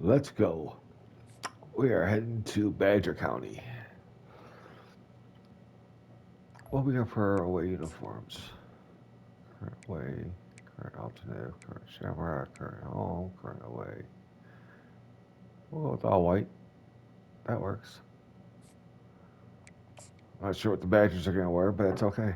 Let's go. We are heading to Badger County. What we got for our away uniforms? Current away, current alternative, current shamrock, current home, current away. Well, it's all white. That works. Not sure what the Badgers are going to wear, but it's okay.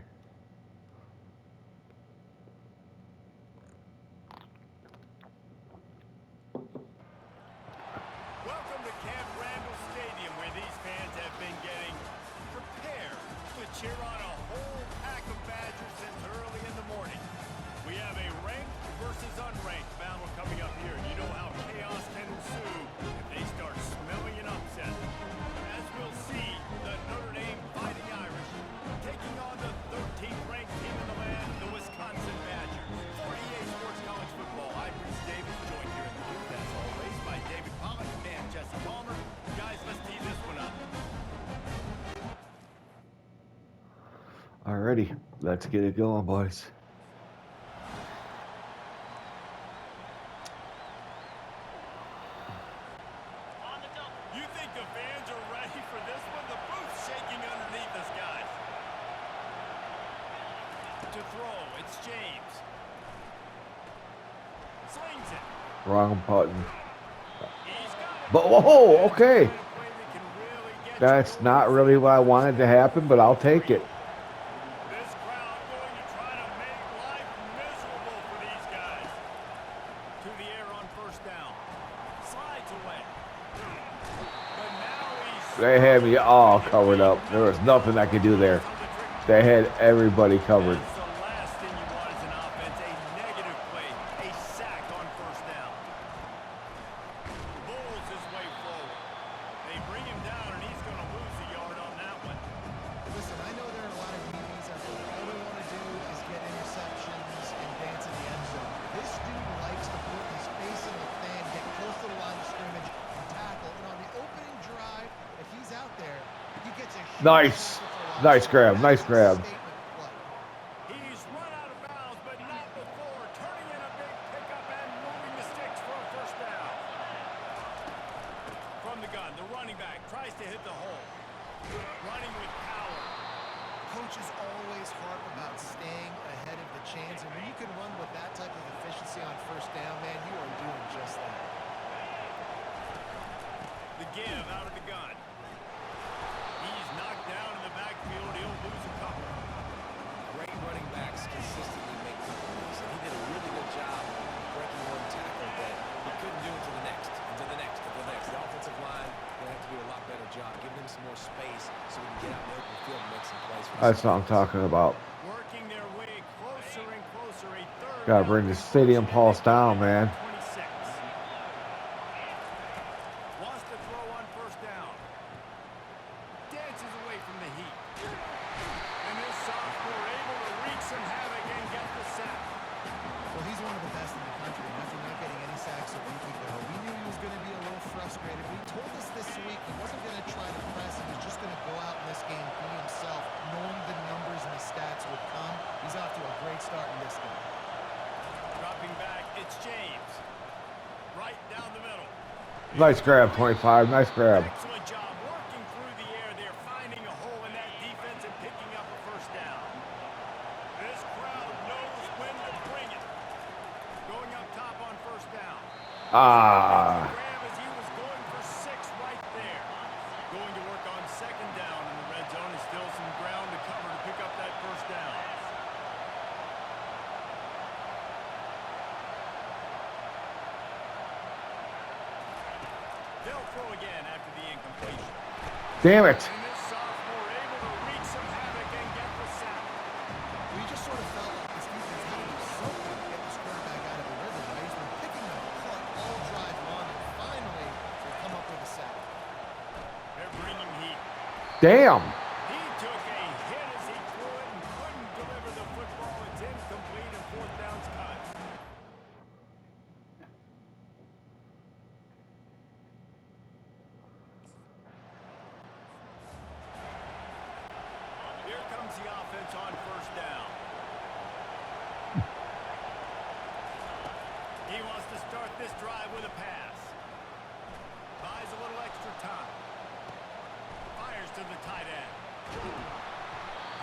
Welcome to Camp Randall Stadium, where these fans have been getting prepared to cheer on a whole pack of Badgers since early in the morning. We have a ranked versus unranked battle coming up here. You know how chaos can ensue if they start smelling an upset. As we'll see, the Notre Dame Fighting Irish taking on the 13th ranked team in the land, the Wisconsin Badgers. For EA Sports College Football, I'm Reese Davis, joined here in the booth as always by David Pollock and Jesse Palmer. Guys, let's tee this one up. Alrighty, let's get it going, boys. You think the fans are ready for this one? The booth's shaking underneath us, guys. To throw, it's James. Slings it. Wrong button. He's got it. But whoa, okay. Play that can really get That's you not really what I wanted to happen, but I'll take it. This crowd going to try to make life miserable for these guys. To the air on first down. Slides away. But now he's They had me all covered up. There was nothing I could do there. They had everybody covered. That's the last thing you want as an offense, a negative play, a sack on first down. Bulls his way forward. They bring him down, and he's going to lose a yard on that one. Listen, I know there are a lot of DBs out there. All they want to do is get interceptions and dance in the end zone. This dude likes to put his face in the fan, get close to the line of scrimmage, and tackle. And on the opening drive, if he's out there, he gets a huge Nice. tackle for loss. Nice grab. Nice grab. Statement play. He's run out of bounds, but not before turning in a big pickup and moving the sticks for a first down. From the gun, the running back tries to hit the hole. Running with power. Coaches always harp about staying ahead of the chains, and when you can run with that type of efficiency on first down, man, you are doing just that. The give out of the gun. He's knocked down in the backfield. He'll lose a couple. Great running backs consistently make the plays, and he did a really good job breaking one tackle, but he couldn't do it to the next, and to the next, and to the next. The offensive line going to have to do a lot better job, giving him some more space so we can get out in the open field and make some plays. That's what I'm talking about. Working their way closer and closer. A third Gotta down bring the conversion, stadium and pulse they got down, it man. at 26. Wants to throw on first down. Dances away from the heat. And this sophomore able to wreak some havoc and get the sack. Well, he's one of the best in the country, and after not getting any sacks a week ago, we knew he was going to be a little frustrated. He told us this week he wasn't going to try to press. He was just going to go out in this game, be himself, knowing the numbers and the stats would come. He's off to a great start in this game. Dropping back, it's James. Right down the middle. Nice grab, 25. Nice grab. Excellent job working through the air there, finding a hole in that defense and picking up a first down. This crowd knows when to bring it. Going up top on first down. Ah. Grab as he was going for 6 right there. Going to work on second down in the red zone. Is still some ground to cover to pick up that first down. They'll throw again after the incompletion. Damn it. And this sophomore able to wreak some havoc and get the sack. We just sort of felt like this defense had to do something to get this quarterback out of the rhythm. Right? He's been picking them apart all drive long, and finally they come up with a sack. They're bringing heat. Damn. He took a hit as he threw it and couldn't deliver the football. It's incomplete and fourth down's cut. Here comes the offense on first down. He wants to start this drive with a pass. tight end.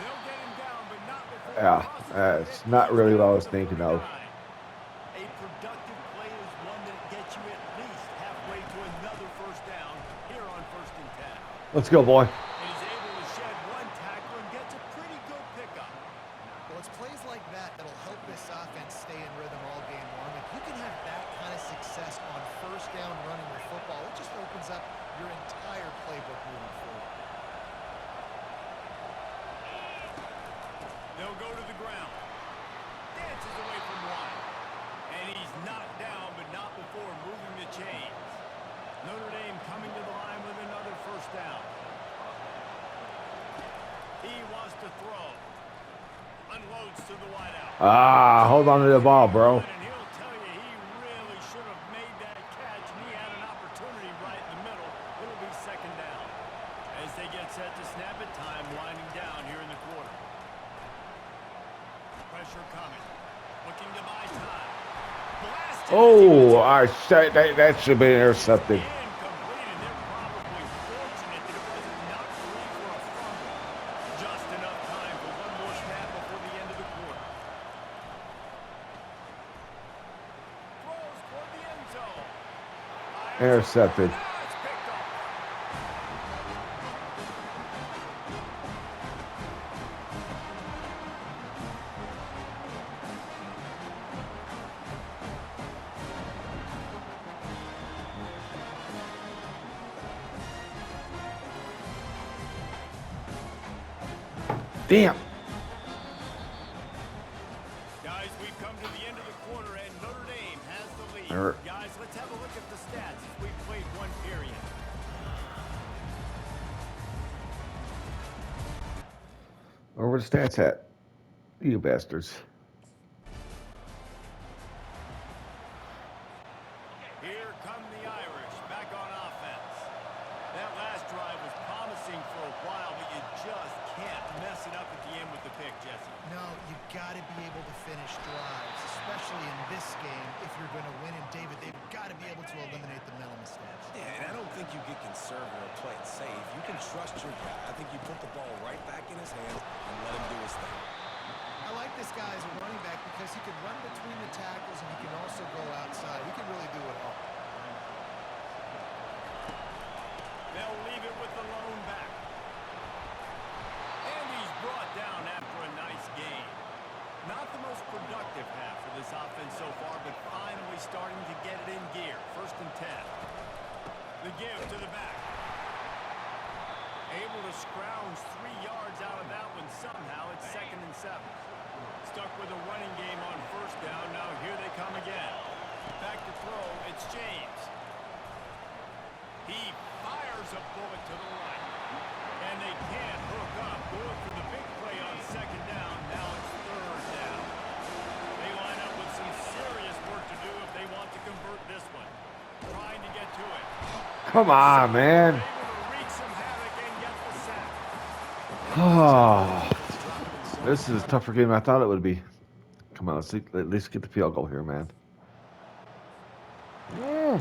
They'll get him down, but not before Yeah, he crosses the that's 50. not He's really what I down was to the thinking 49. of. A productive play is one that gets you at least halfway to another first down here on 1st and 10. Let's go, boy. And he's able to shed one tackle and gets a pretty good pickup. Well, it's plays like that that'll help this offense stay in rhythm all game long. If you can have that kind of success on 1st down running the football, it just opens up your entire playbook moving forward. They'll go to the ground. Dances away from one. And he's knocked down, but not before moving the chains. Notre Dame coming to the line with another first down. He wants to throw. Unloads to the wideout. Ah, hold on to the ball, bro. And he'll tell you he really should have made that catch, and he had an opportunity right in the middle. It'll be 2nd down. As they get set to snap it, time winding down here in the quarter. Pressure coming. Looking to buy time. Blasted. Oh, that should have been intercepted. Incomplete, and they're probably fortunate that it wasn't knocked free for a fumble. Just enough time for one more snap before the end of the quarter. Throws toward the end zone. Intercepted. It's picked off. Damn. Guys, we've come to the end of the quarter, and Notre Dame has the lead. Sure. Guys, let's have a look at the stats as we've played one period. Where the stats at? You bastards. Here come the Irish back on offense. That last drive was promising for a while, but you just can't mess it up at the end with the pick, Jesse. No, you got to be able to finish drives, especially in this game if you're going to win. And David, they've got to be able to eliminate the mental mistakes. Yeah, and I don't think you get conservative or play it safe. You can trust your guy. I think you put the ball right back in his hands and let him do his thing. I like this guy as a running back because he can run between the tackles and he can also go outside. He can really do it all. They'll leave it with the lone back. And he's brought down after a nice game. Not the most productive half for this offense so far, but finally starting to get it in gear. 1st and 10. The give to the back. Able to scrounge 3 yards out of that one somehow. It's 2nd and 7. Stuck with a running game on 1st down. Now here they come again. Back to throw. It's James. He fires a bullet to the right. And they can't hook up. Going for the big play on 2nd down. Now it's 3rd down. They line up with some serious work to do if they want to convert this one. Trying to get to it. Come on, man. Able to wreak some havoc and get the sack. Oh, this is a tougher game than I thought it would be. Come on, let's at least get the field goal here, man. Notre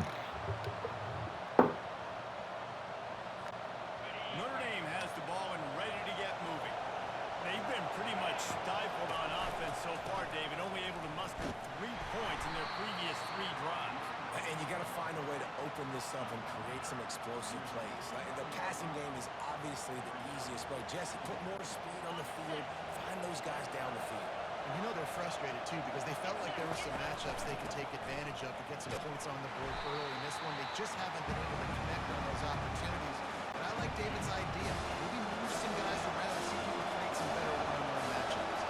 Dame has the ball and ready to get moving. They've been pretty much stifled on offense so far, David, only able to muster 3 points in their previous 3 drives. And you got to find a way to open this up and create some explosive plays. The passing game is obviously the easiest way. Jesse, put more speed on the field. Find those guys down the field. And you know they're frustrated, too, because they felt like there were some matchups they could take advantage of to get some points on the board early. In this one, they just haven't been able to connect on those opportunities. But I like David's idea. Maybe move some guys around and see if he can create some better one-on-one matchups.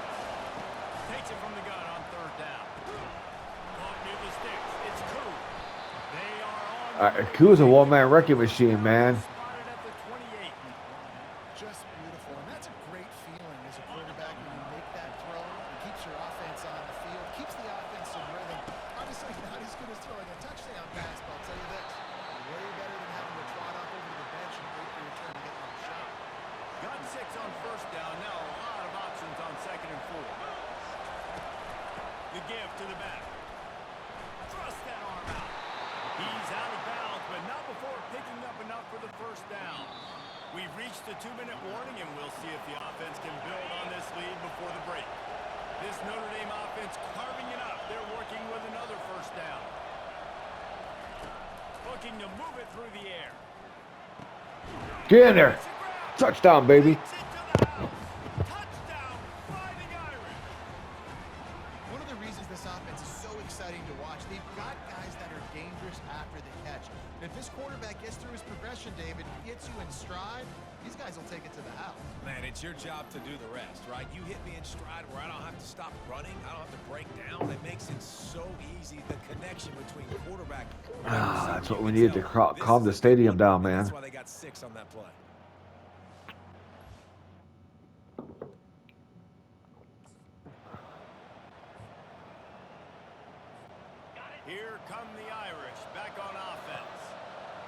Takes it from the gun on 3rd down. Caught near the sticks. It's Koo. They are on. Koo is a one-man wrecking machine, man. Spotted at the 28. Just beautiful. And that's a great feeling as a quarterback when you make that throw. It keeps your offense on the field, keeps the offense in rhythm. Obviously, not as good as throwing a touchdown pass, but I'll tell you this. Way better than having to trot up over to the bench and wait for your turn to get another shot. Got 6 on 1st down. Now a lot of options on 2nd and 4. The give to the back. Thrust that arm out. He's out of bounds, but not before picking up enough for the 1st down. We've reached reached the 2-minute warning, and we'll see if the offense can build on this lead before the break. This Notre Dame offense carving it up. They're working with another first down. Looking to move it through the air. Get in there. Touchdown, baby. Touchdown, Fighting Irish. One of the reasons this offense is so exciting to watch, they've got guys that are dangerous after the catch. If this quarterback gets through his progression, David, gets you in stride, these guys will take it to the house. Man, it's your job to do the rest, right? You hit me in stride where I don't have to stop running. I don't have to break down. It makes it so easy. The connection between quarterback and That's what we need to calm the stadium down, man. That's why they got 6 on that play. Here come the Irish back on offense.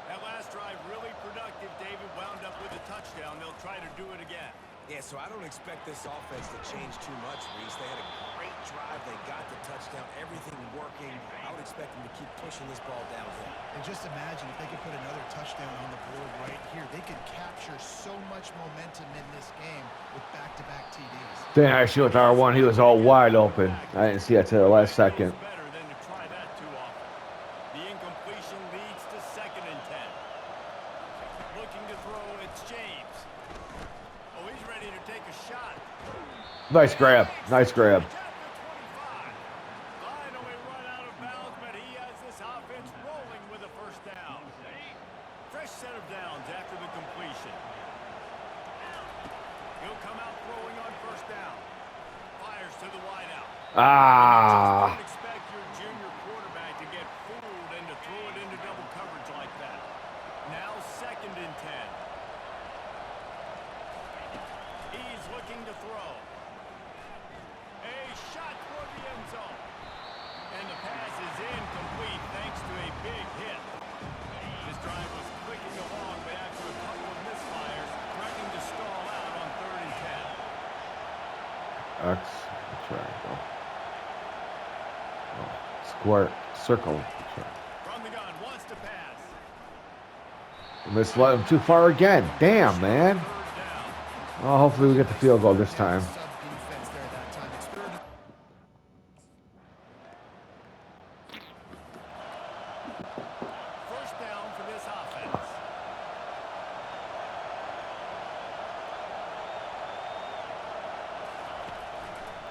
That last drive really productive. David wound up with a touchdown. They'll try to do it again. Yeah, so I don't expect this offense to change too much, Reese. They had a great drive. They got the touchdown. Everything working. I would expect them to keep pushing this ball downhill. And just imagine if they could put another touchdown on the board right here. They could capture so much momentum in this game with back-to-back TDs. Then I see with R1, he was all wide open. I didn't see that till the last second. Better than to try that too often. The incompletion leads to 2nd and 10. Looking to throw, it's James. Oh, he's ready to take a shot. Nice grab. Nice grab. Finally run out of bounds, but he has this offense rolling with a first down. Fresh set of downs after the completion. He'll come out throwing on first down. Fires to the wideout. Ah. Don't expect your junior quarterback to get fooled and to throw it into double coverage like that. Now 2nd and 10. He's looking to throw. A shot toward the end zone. And the pass is incomplete thanks to a big hit. This drive was clicking along, but after a couple of misfires, threatening to stall out on 3rd and 10. X, triangle. Oh, square, circle. From the gun, wants to pass. Misled him too far again. Damn, man. 3rd down. Oh, hopefully we get the field goal this time. Sub-defense there that time. It's 3rd and First down for this offense.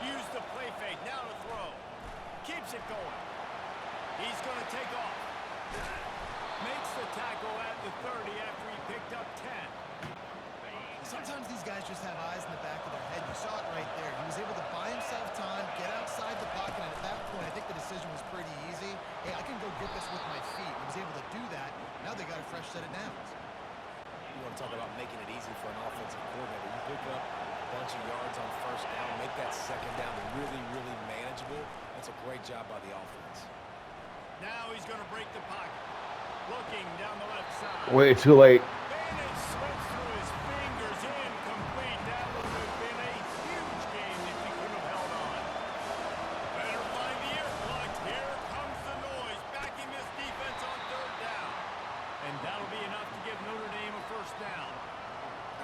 Use the play fake, now to throw. Keeps it going. He's going to take off. Makes the tackle at the 30 after he picked up 10. Sometimes these guys just have eyes in the back of their head. You saw it right there. He was able to buy himself time, get outside the pocket, and at that point, I think the decision was pretty easy. Hey, I can go get this with my feet. He was able to do that. Now they got a fresh set of downs. You want to talk about making it easy for an offensive coordinator. You pick up a bunch of yards on first down, make that 2nd down really, really manageable. That's a great job by the offense. Now he's going to break the pocket. Looking down the left side. Way too late. Bennett slips through his fingers, incomplete. That would have been a huge game if he could have held on. Better find the ear plugs. Here comes the noise, backing this defense on 3rd down. And that'll be enough to give Notre Dame a first down.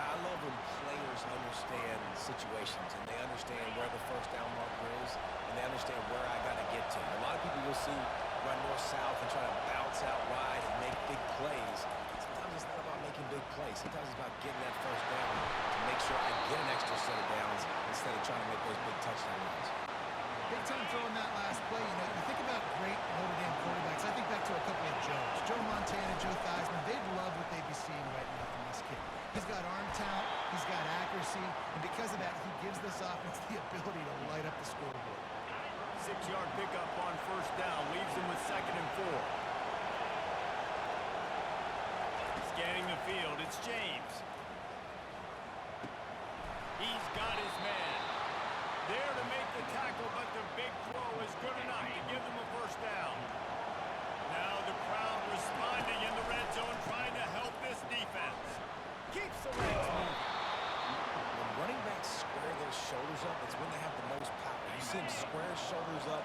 I love when players understand situations and they understand where the first down marker is and they understand where I got to get to. A lot of people will see run north-south and try to bounce out wide and make big plays. Sometimes it's not about making big plays. Sometimes it's about getting that first down to make sure I get an extra set of downs instead of trying to make those big touchdown runs. Big time throwing that last play. You know, you think about great Notre Dame quarterbacks. I think back to a couple of Joes. Joe Montana, Joe Theismann. They'd love what they'd be seeing right now from this kid. He's got arm talent. He's got accuracy. And because of that, he gives this offense the ability to light up the scoreboard. 6-yard pickup on first down. Leaves him with 2nd and 4. Scanning the field. It's James. He's got his man. There to make the tackle, but the big throw is good enough to give them a first down. Now the crowd responding in the red zone, trying to help this defense. Keeps the legs moving. When running backs square their shoulders up, it's when they have the most power. You see him square his shoulders up,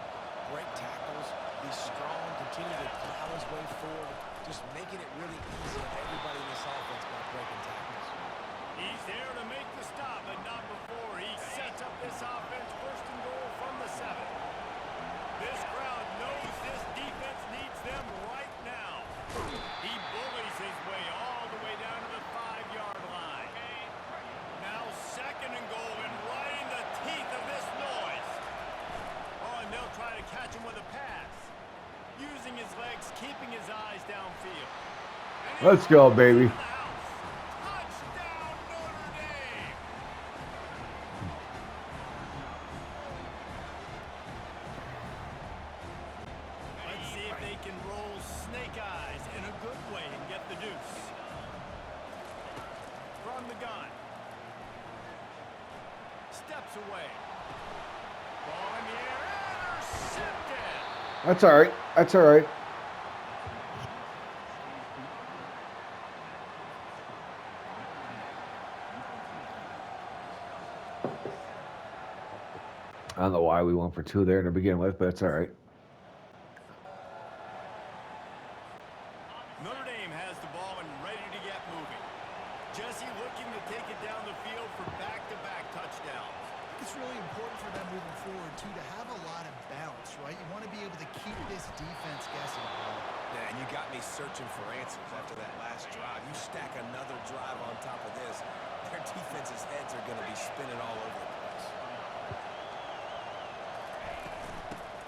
break tackles, be strong, continue to plow his way forward, just making it really easy on everybody in this offense by breaking tackles. He's there to make the stop, but not before he sets up this offense. First and goal from the 7. This crowd knows this defense needs them right now. He bullies his way all the way down to the 5-yard line. Now second and goal, and right in the teeth of this noise. Oh, and they'll try to catch him with a pass. Using his legs, keeping his eyes downfield. Let's go, baby. Touchdown, Notre Dame! Let's see if they can roll snake eyes in a good way and get the deuce. From the gun. Steps away. Ball in the air. Intercepted. That's all right. That's all right. I don't know why we went for 2 there to begin with, but it's all right. Notre Dame has the ball and ready to get moving. Jesse looking to take it down the field for back-to-back touchdowns. It's really important for them moving forward, too, to have a lot of bounce, right? You want to be able to keep this defense guessing. Yeah, and you got me searching for answers after that last drive. You stack another drive on top of this, their defense's heads are going to be spinning all over the place.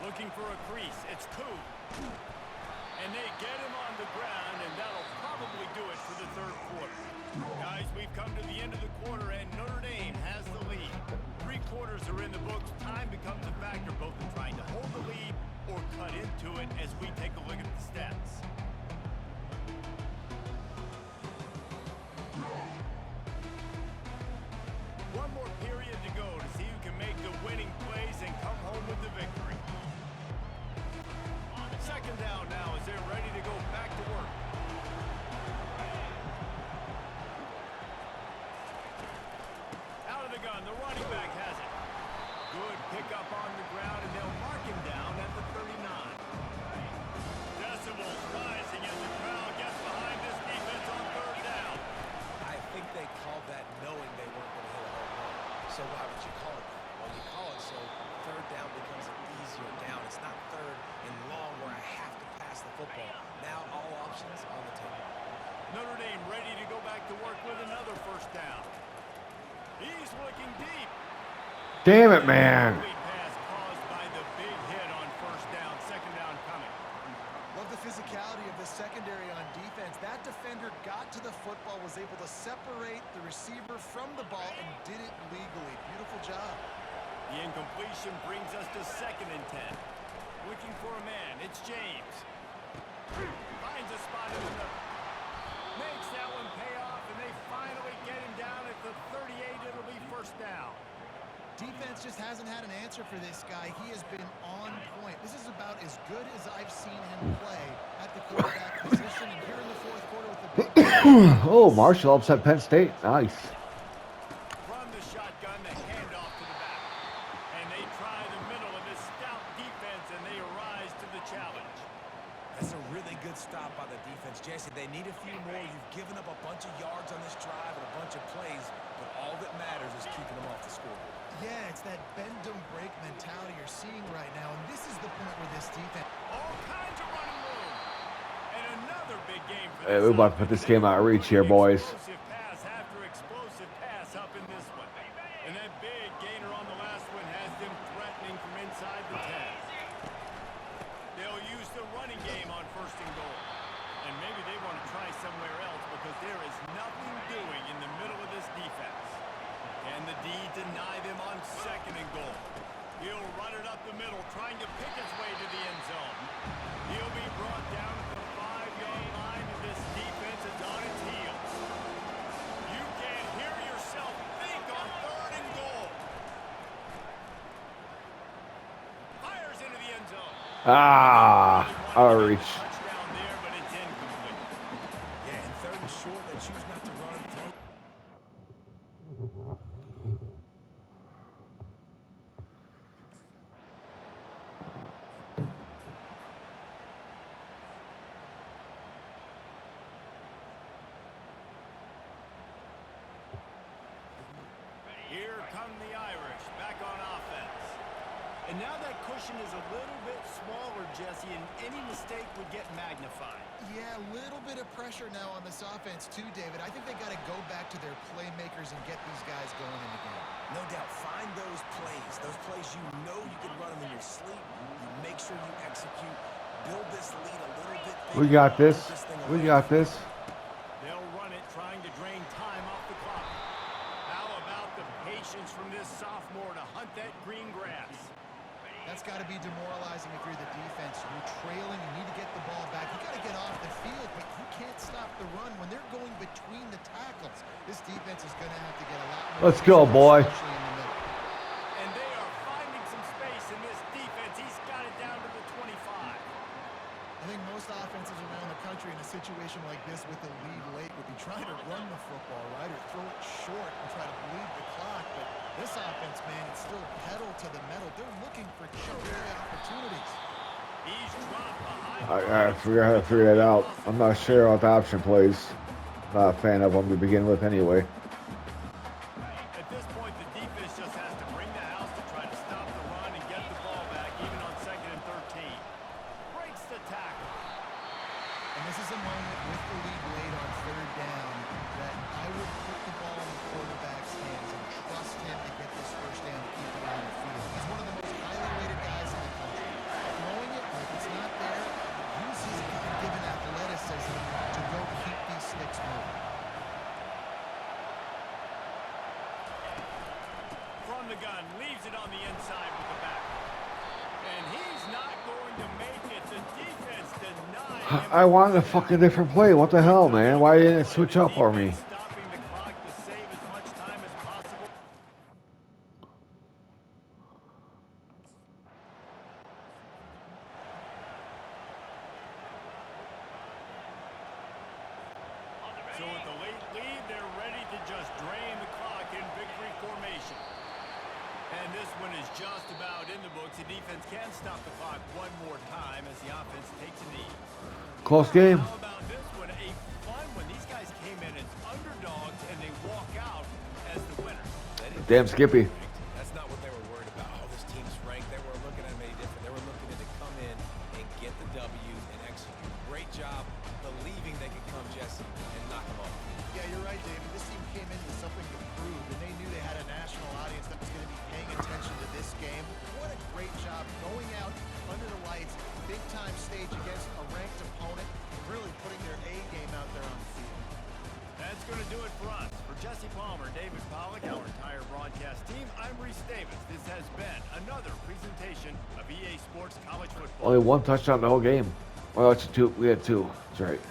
Looking for a crease. It's Coon. And they get him on the ground, and that'll probably do it for the third quarter. Guys, we've come to the end of the quarter, and Notre Dame has the lead. 3 quarters are in the books. Time becomes a factor, both in trying to hold the lead or cut into it as we take a look at the stats. One more period to go to see who can make the winning plays and come home with the victory. Second down now as they're ready to go back to work. Out of the gun, the running back has it. Good pickup on the ground, and they'll mark him down at the 39. Decibels rising as the crowd gets behind this defense on third down. I think they called that knowing they weren't going to hit a home run. So why would you call it that? Well, you call it so third down becomes an easier down. It's not third and long where I have to pass the football. Now all options on the table. Notre Dame ready to go back to work with another first down. He's looking deep. Damn it, man. Pass caused by the big hit on first down. Second down coming. Love the physicality of the secondary on defense. That defender got to the football, was able to separate the receiver from the ball, and did it legally. Beautiful job. The incompletion brings us to 2nd and 10. Looking for a man. It's James. Finds a spot in the middle. Makes that one pay off, and they finally get him down at the 38. It'll be first down. Defense just hasn't had an answer for this guy. He has been on point. This is about as good as I've seen him play at the quarterback position. And here in the fourth quarter with the big... Oh, Marshall upset Penn State. Nice. From the shotgun, the handoff to the back. And they try the middle of this stout defense, and they rise to the challenge. That's a really good stop by the defense. Jesse, they need a few more. You've given up a bunch of yards on this drive and a bunch of plays, but all that matters is keeping them off the scoreboard. Yeah, it's that bend don't break mentality you're seeing right now, and this is the point where this defense... All kinds of running room. And another big game for Hey, we're about to put this game out of reach here, boys. Explosive pass after explosive pass up in this one. And that big gainer on the last one has them threatening from inside the 10. They'll use the running game on first and goal. And maybe they want to try somewhere else because there is nothing doing in the middle of this defense. Can the D deny them on second and goal? He'll run it up the middle, trying to pick his way to the end zone. He'll be brought down at the 5-yard line, and this defense is on its heels. You can hear yourself think on third and goal. Fires into the end zone. Ah, out of reach. Touchdown there, but it's incomplete. Yeah, and third and short, they choose not to run through. young the Irish back on offense. And now that cushion is a little bit smaller, Jesse, and any mistake would get magnified. Yeah, a little bit of pressure now on this offense too, David. I think they got to go back to their playmakers and get these guys going in the game. No doubt. Find those plays you know you can run them in your sleep. You make sure you execute. Build this lead a little bit bigger. We got this. We got this. They'll run it, trying to drain time off the clock. How about the patience from this sophomore to hunt that green grass? That's got to be demoralizing if you're the defense. You're trailing. You need to get the ball back. You got to get off the field, but you can't stop the run when they're going between the tackles. This defense is going to have to get a lot more. Let's go, boy. Especially in the middle. And they are finding some space in this defense. He's got it down to the 25. I think most offenses around the country in a situation like this with the lead late would be trying to run the football, right, or throw it short and try to bleed the clock. But this offense, man, it's still pedal to the metal. They're looking for career opportunities. He's dropped behind. I forgot how to figure that out. I'm not sure about the option plays. Not a fan of them to begin with anyway. At this point, the defense just has to bring the house to try to stop the run and get the ball back, even on 2nd and 13. Breaks the tackle. And this is a moment with the lead late on 3rd down that I would put the ball in the quarterback's hands and trust him to get this 1st down to keep it on the field. He's one of the most highly rated guys in the country. Throwing it, if it's not there, use his God-given athleticism to go keep these sticks moving. From the gun, leaves it on the inside with the back. And he's not going to make it. The defense denied him. I wanted a fucking different play. What the hell, man? Why didn't it switch up for me? Stopping the clock to save as much time as possible. So with the late lead, they're ready to just drain the clock in victory formation. And this one is just about in the books. The defense can stop the clock one more time as the offense takes a knee. Close game. How about this one? A fun one. These guys came in as underdogs and they walk out as the winner. Damn Skippy. That's not what they were worried about. Oh, this team's ranked. They were looking at maybe different. They were looking to come in and get the W and execute. Great job believing they could come, Jesse, and knock them off. Yeah, you're right, David. This team came in with something to prove, and they knew they had a national audience that was going to be paying attention to this game. What a great job going out under the lights, big-time stage against a ranked opponent, and really putting their A game out there on the field. That's going to do it for us. For Jesse Palmer, David Pollack, our entire broadcast team, I'm Reese Davis. This has been another presentation of EA Sports College Football. Only one touchdown the whole game. Well, it's two. We had two. That's right.